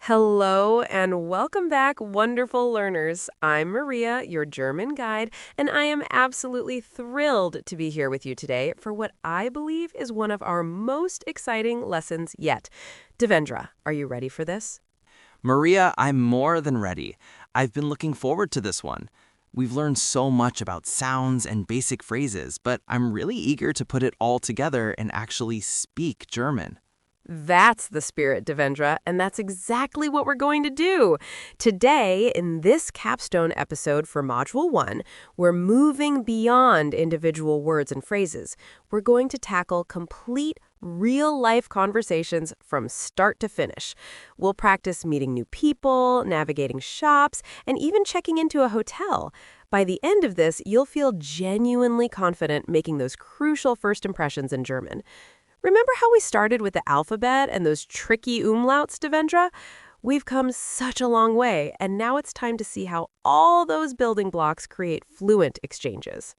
Hello and welcome back, wonderful learners. I'm Maria, your German guide, and I am absolutely thrilled to be here with you today for what I believe is one of our most exciting lessons yet. Devendra, are you ready for this? Maria, I'm more than ready. I've been looking forward to this one. We've learned so much about sounds and basic phrases, but I'm really eager to put it all together and actually speak German. That's the spirit, Devendra, and that's exactly what we're going to do. Today, in this capstone episode for Module 1, we're moving beyond individual words and phrases. We're going to tackle complete real-life conversations from start to finish. We'll practice meeting new people, navigating shops, and even checking into a hotel. By the end of this, you'll feel genuinely confident making those crucial first impressions in German. Remember how we started with the alphabet and those tricky umlauts, Devendra? We've come such a long way, and now it's time to see how all those building blocks create fluent exchanges.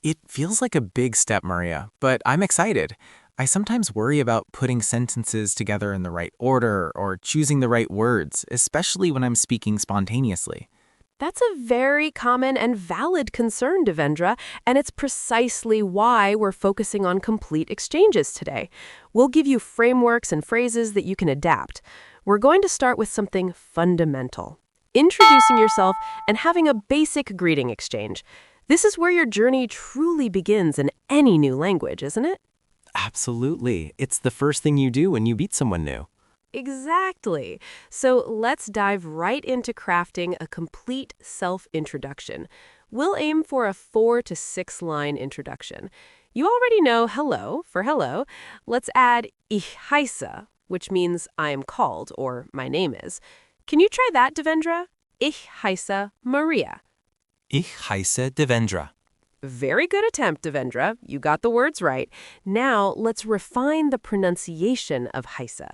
It feels like a big step, Maria, but I'm excited. I sometimes worry about putting sentences together in the right order or choosing the right words, especially when I'm speaking spontaneously. That's a very common and valid concern, Devendra, and it's precisely why we're focusing on complete exchanges today. We'll give you frameworks and phrases that you can adapt. We're going to start with something fundamental, introducing yourself and having a basic greeting exchange. This is where your journey truly begins in any new language, isn't it? Absolutely. It's the first thing you do when you meet someone new. Exactly. So let's dive right into crafting a complete self-introduction. We'll aim for a 4 to 6 line introduction. You already know hello for hello. Let's add ich heiße, which means I am called or my name is. Can you try that, Devendra? Ich heiße Maria. Ich heiße Devendra. Very good attempt, Devendra. You got the words right. Now let's refine the pronunciation of heiße.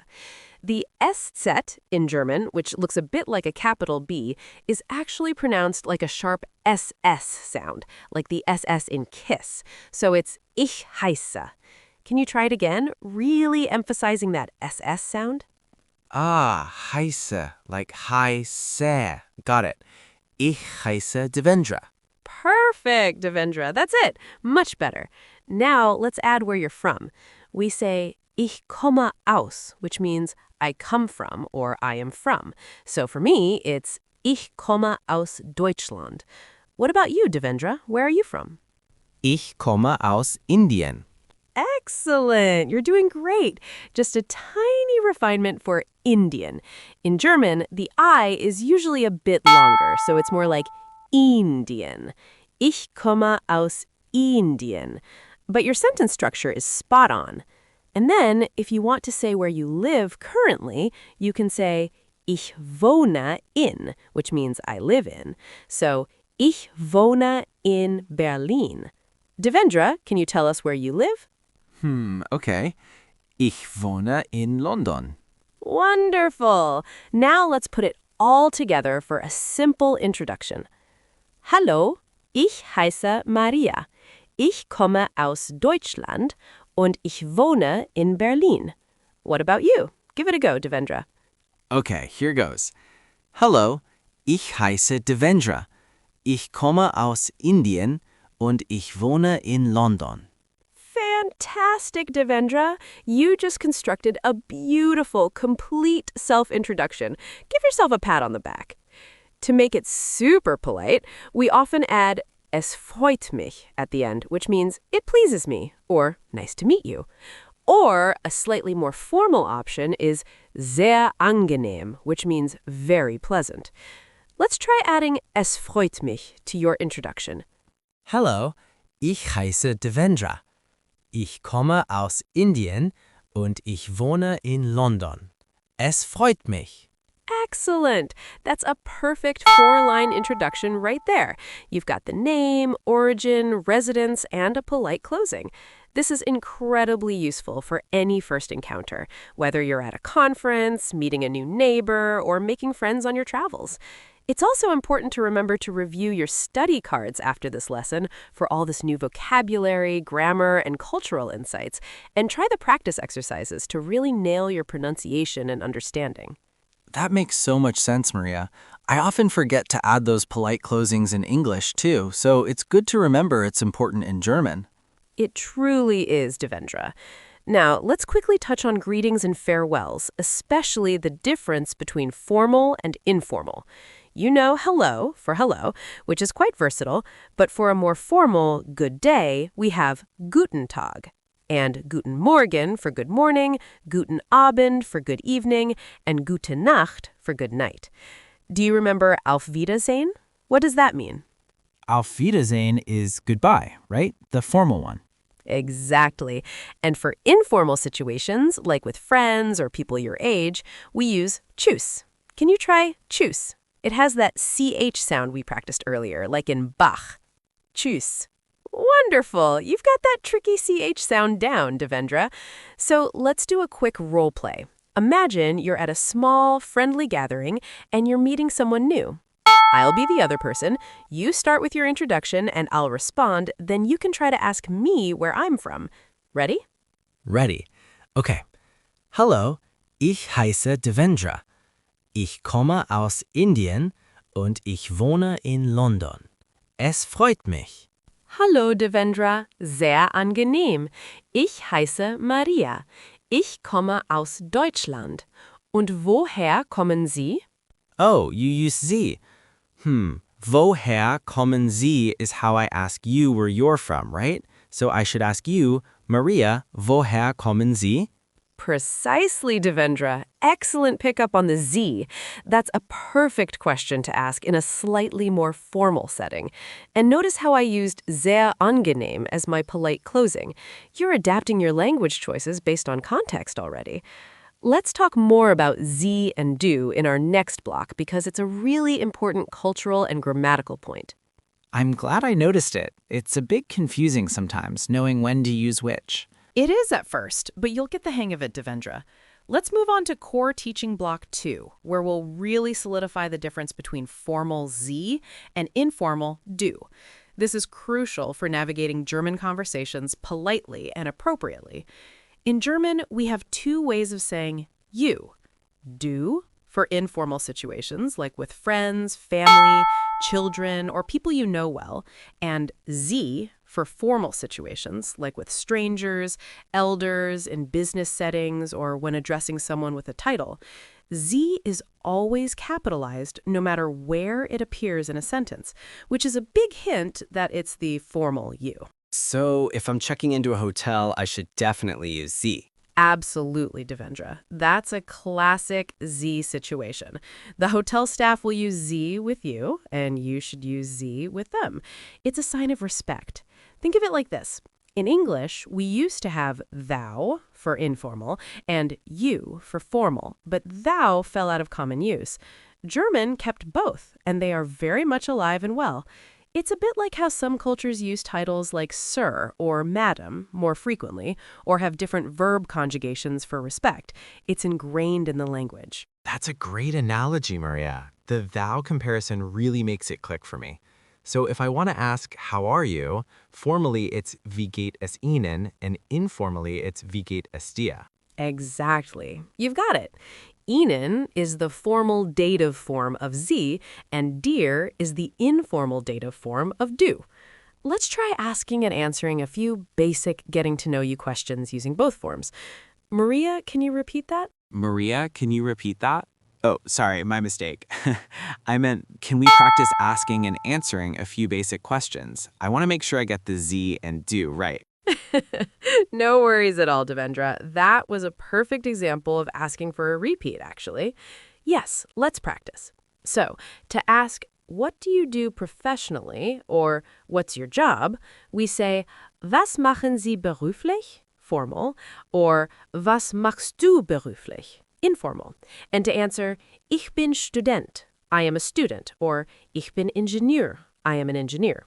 The SZ in German, which looks a bit like a capital B, is actually pronounced like a sharp SS sound, like the SS in kiss. So it's ich heiße. Can you try it again, really emphasizing that SS sound? Heiße, like heiße. Got it. Ich heiße Devendra. Perfect, Devendra. That's it. Much better. Now let's add where you're from. We say ich komme aus, which means I come from or I am from. So for me, it's ich komme aus Deutschland. What about you, Devendra? Where are you from? Ich komme aus Indien. Excellent. You're doing great. Just a tiny refinement for Indian. In German, the I is usually a bit longer, so it's more like Indian. Ich komme aus Indien. But your sentence structure is spot on. And then, if you want to say where you live currently, you can say ich wohne in, which means I live in. So, ich wohne in Berlin. Devendra, can you tell us where you live? Okay. Ich wohne in London. Wonderful. Now let's put it all together for a simple introduction. Hallo, ich heiße Maria. Ich komme aus Deutschland und ich wohne in Berlin. What about you? Give it a go, Devendra. Okay, here goes. Hello, ich heiße Devendra. Ich komme aus Indien und ich wohne in London. Fantastic, Devendra. You just constructed a beautiful, complete self-introduction. Give yourself a pat on the back. To make it super polite, we often add es freut mich at the end, which means it pleases me, or nice to meet you. Or a slightly more formal option is sehr angenehm, which means very pleasant. Let's try adding es freut mich to your introduction. Hallo, ich heiße Devendra. Ich komme aus Indien und ich wohne in London. Es freut mich. Excellent. That's a perfect 4-line introduction right there. You've got the name, origin, residence, and a polite closing. This is incredibly useful for any first encounter, whether you're at a conference, meeting a new neighbor, or making friends on your travels. It's also important to remember to review your study cards after this lesson for all this new vocabulary, grammar, and cultural insights, and try the practice exercises to really nail your pronunciation and understanding. That makes so much sense, Maria. I often forget to add those polite closings in English, too, so it's good to remember it's important in German. It truly is, Devendra. Now, let's quickly touch on greetings and farewells, especially the difference between formal and informal. You know hello for hello, which is quite versatile, but for a more formal good day, we have Guten Tag. And Guten Morgen for good morning, Guten Abend for good evening, and Gute Nacht for good night. Do you remember Auf Wiedersehen? What does that mean? Auf Wiedersehen is goodbye, right? The formal one. Exactly. And for informal situations, like with friends or people your age, we use Tschüss. Can you try Tschüss? It has that CH sound we practiced earlier, like in Bach. Tschüss. Wonderful. You've got that tricky CH sound down, Devendra. So let's do a quick role play. Imagine you're at a small, friendly gathering and you're meeting someone new. I'll be the other person. You start with your introduction and I'll respond. Then you can try to ask me where I'm from. Ready? Ready. Okay. Hallo, ich heiße Devendra. Ich komme aus Indien und ich wohne in London. Es freut mich. Hallo Devendra, sehr angenehm. Ich heiße Maria. Ich komme aus Deutschland. Und woher kommen Sie? Oh, you use Sie. Woher kommen Sie is how I ask you where you're from, right? So I should ask you, Maria, woher kommen Sie? Precisely, Devendra. Excellent pickup on the Z. That's a perfect question to ask in a slightly more formal setting. And notice how I used sehr angenehm as my polite closing. You're adapting your language choices based on context already. Let's talk more about Sie and du in our next block because it's a really important cultural and grammatical point. I'm glad I noticed it. It's a bit confusing sometimes, knowing when to use which. It is at first, but you'll get the hang of it, Devendra. Let's move on to core teaching block 2, where we'll really solidify the difference between formal Sie and informal du. This is crucial for navigating German conversations politely and appropriately. In German, we have two ways of saying you. Du for informal situations, like with friends, family, children, or people you know well, and Sie for formal situations, like with strangers, elders, in business settings, or when addressing someone with a title. Sie is always capitalized no matter where it appears in a sentence, which is a big hint that it's the formal you. So if I'm checking into a hotel, I should definitely use Sie. Absolutely, Devendra. That's a classic Sie situation. The hotel staff will use Sie with you, and you should use Sie with them. It's a sign of respect. Think of it like this. In English, we used to have thou for informal and you for formal, but thou fell out of common use. German kept both, and they are very much alive and well. It's a bit like how some cultures use titles like sir or madam more frequently, or have different verb conjugations for respect. It's ingrained in the language. That's a great analogy, Maria. The thou comparison really makes it click for me. So if I want to ask, how are you? Formally, it's wie geht es Ihnen, and informally, it's wie geht es dir? Exactly. You've got it. Ihnen is the formal dative form of Sie, and dir is the informal dative form of du. Let's try asking and answering a few basic getting-to-know-you questions using both forms. Maria, can you repeat that? Maria, can you repeat that? Oh, sorry, my mistake. I meant, can we practice asking and answering a few basic questions? I want to make sure I get the Sie and du right. No worries at all, Devendra. That was a perfect example of asking for a repeat, actually. Yes, let's practice. So, to ask, what do you do professionally, or what's your job, we say, was machen Sie beruflich? Formal, or was machst du beruflich? Informal. And to answer, ich bin Student, I am a student, or ich bin Ingenieur, I am an engineer.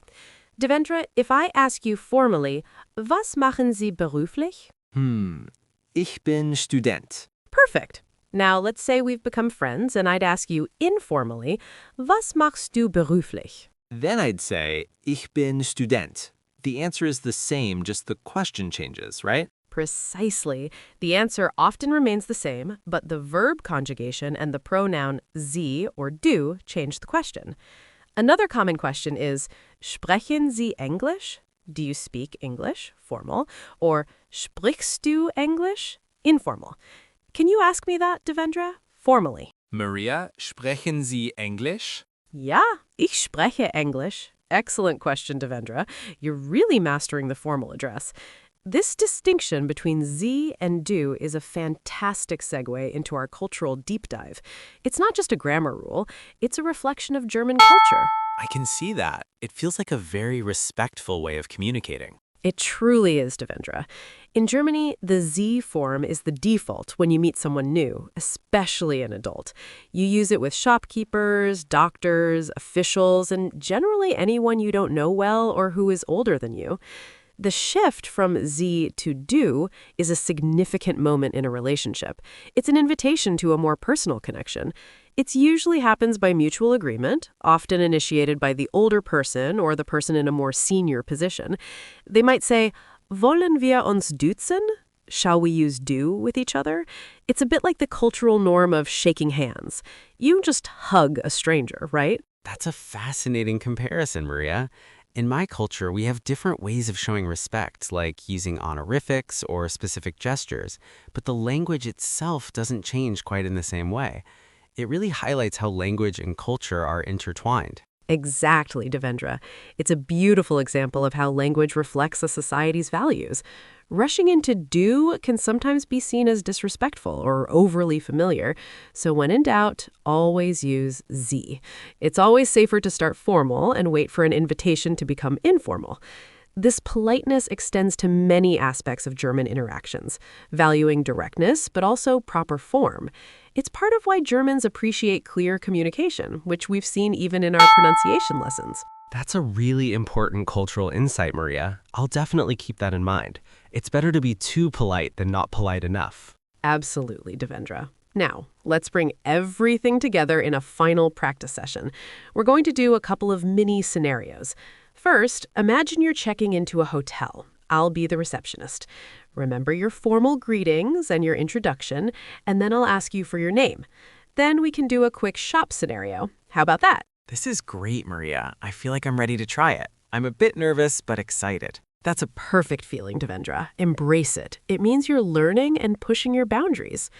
Devendra, if I ask you formally, was machen Sie beruflich? Ich bin Student. Perfect. Now let's say we've become friends and I'd ask you informally, was machst du beruflich? Then I'd say, ich bin Student. The answer is the same, just the question changes, right? Precisely. The answer often remains the same, but the verb conjugation and the pronoun Sie or du change the question. Another common question is, sprechen Sie Englisch? Do you speak English? Formal. Or sprichst du Englisch? Informal. Can you ask me that, Devendra? Formally. Maria, sprechen Sie Englisch? Ja, ich spreche Englisch. Excellent question, Devendra. You're really mastering the formal address. This distinction between Sie and du is a fantastic segue into our cultural deep dive. It's not just a grammar rule, it's a reflection of German culture. I can see that. It feels like a very respectful way of communicating. It truly is, Devendra. In Germany, the Sie form is the default when you meet someone new, especially an adult. You use it with shopkeepers, doctors, officials, and generally anyone you don't know well or who is older than you. The shift from Sie to du is a significant moment in a relationship. It's an invitation to a more personal connection. It usually happens by mutual agreement, often initiated by the older person or the person in a more senior position. They might say, "Wollen wir uns duzen?" Shall we use du with each other? It's a bit like the cultural norm of shaking hands. You just hug a stranger, right? That's a fascinating comparison, Maria. In my culture, we have different ways of showing respect, like using honorifics or specific gestures, but the language itself doesn't change quite in the same way. It really highlights how language and culture are intertwined. Exactly, Devendra. It's a beautiful example of how language reflects a society's values. Rushing into du can sometimes be seen as disrespectful or overly familiar, so when in doubt, always use Sie. It's always safer to start formal and wait for an invitation to become informal. This politeness extends to many aspects of German interactions, valuing directness but also proper form. It's part of why Germans appreciate clear communication, which we've seen even in our pronunciation lessons. That's a really important cultural insight, Maria. I'll definitely keep that in mind. It's better to be too polite than not polite enough. Absolutely, Devendra. Now, let's bring everything together in a final practice session. We're going to do a couple of mini scenarios. First, imagine you're checking into a hotel. I'll be the receptionist. Remember your formal greetings and your introduction, and then I'll ask you for your name. Then we can do a quick shop scenario. How about that? This is great, Maria. I feel like I'm ready to try it. I'm a bit nervous, but excited. That's a perfect feeling, Devendra. Embrace it. It means you're learning and pushing your boundaries.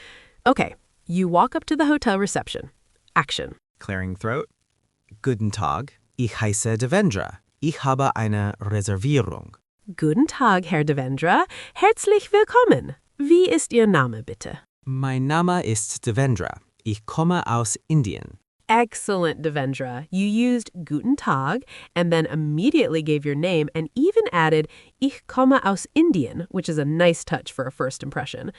Okay, you walk up to the hotel reception. Action. Clearing throat. Guten Tag. Ich heiße Devendra. Ich habe eine Reservierung. Guten Tag, Herr Devendra. Herzlich willkommen. Wie ist Ihr Name, bitte? Mein Name ist Devendra. Ich komme aus Indien. Excellent, Devendra. You used Guten Tag and then immediately gave your name and even added Ich komme aus Indien, which is a nice touch for a first impression.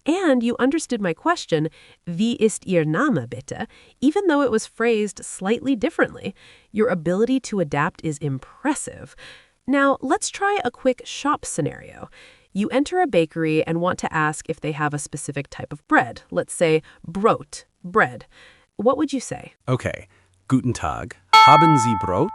And you understood my question, Wie ist Ihr Name, bitte? Even though it was phrased slightly differently. Your ability to adapt is impressive. Now, let's try a quick shop scenario. You enter a bakery and want to ask if they have a specific type of bread. Let's say Brot, bread. What would you say? Okay. Guten Tag. Haben Sie Brot?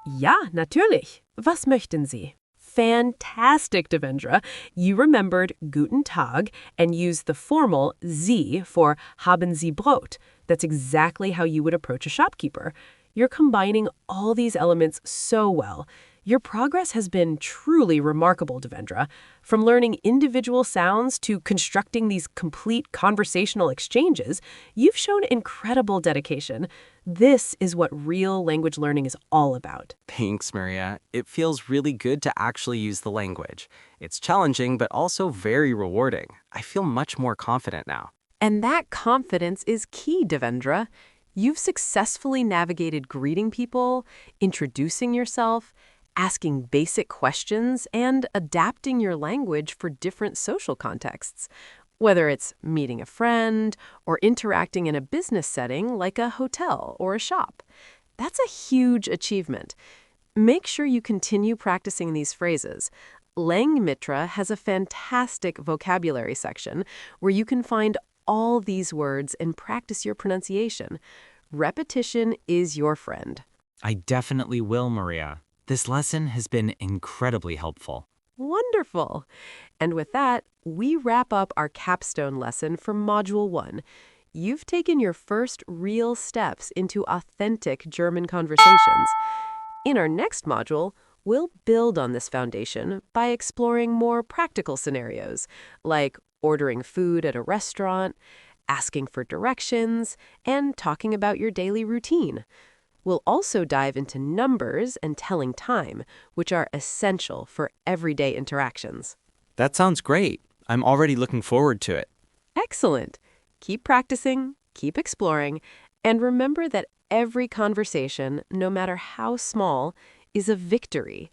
Ja, natürlich. Was möchten Sie? Fantastic, Devendra. You remembered Guten Tag and used the formal Sie for Haben Sie Brot. That's exactly how you would approach a shopkeeper. You're combining all these elements so well. Your progress has been truly remarkable, Devendra. From learning individual sounds to constructing these complete conversational exchanges, you've shown incredible dedication. This is what real language learning is all about. Thanks, Maria. It feels really good to actually use the language. It's challenging, but also very rewarding. I feel much more confident now. And that confidence is key, Devendra. You've successfully navigated greeting people, introducing yourself, asking basic questions, and adapting your language for different social contexts. Whether it's meeting a friend or interacting in a business setting like a hotel or a shop. That's a huge achievement. Make sure you continue practicing these phrases. Langmitra has a fantastic vocabulary section where you can find all these words and practice your pronunciation. Repetition is your friend. I definitely will, Maria. This lesson has been incredibly helpful. Wonderful. Wonderful. And with that, we wrap up our capstone lesson for Module 1. You've taken your first real steps into authentic German conversations. In our next module, we'll build on this foundation by exploring more practical scenarios, like ordering food at a restaurant, asking for directions, and talking about your daily routine. We'll also dive into numbers and telling time, which are essential for everyday interactions. That sounds great. I'm already looking forward to it. Excellent. Keep practicing, keep exploring, and remember that every conversation, no matter how small, is a victory.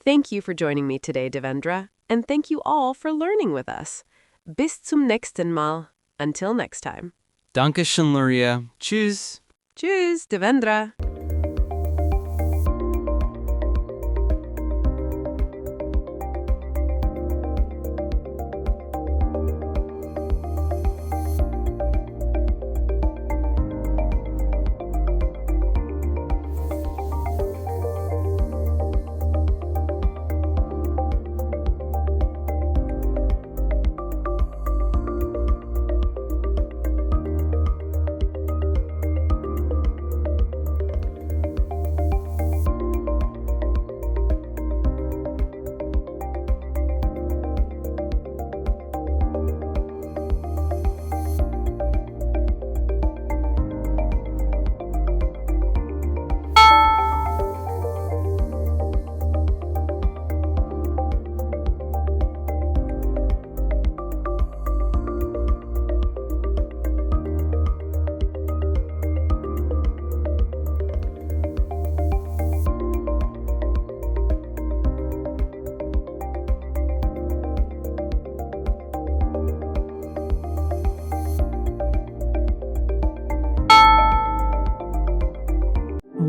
Thank you for joining me today, Devendra, and thank you all for learning with us. Bis zum nächsten Mal. Until next time. Dankeschön, Luria. Tschüss. Tschüss, Devendra.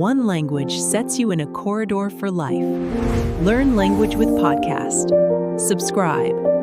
One language sets you in a corridor for life. Learn language with podcast. Subscribe.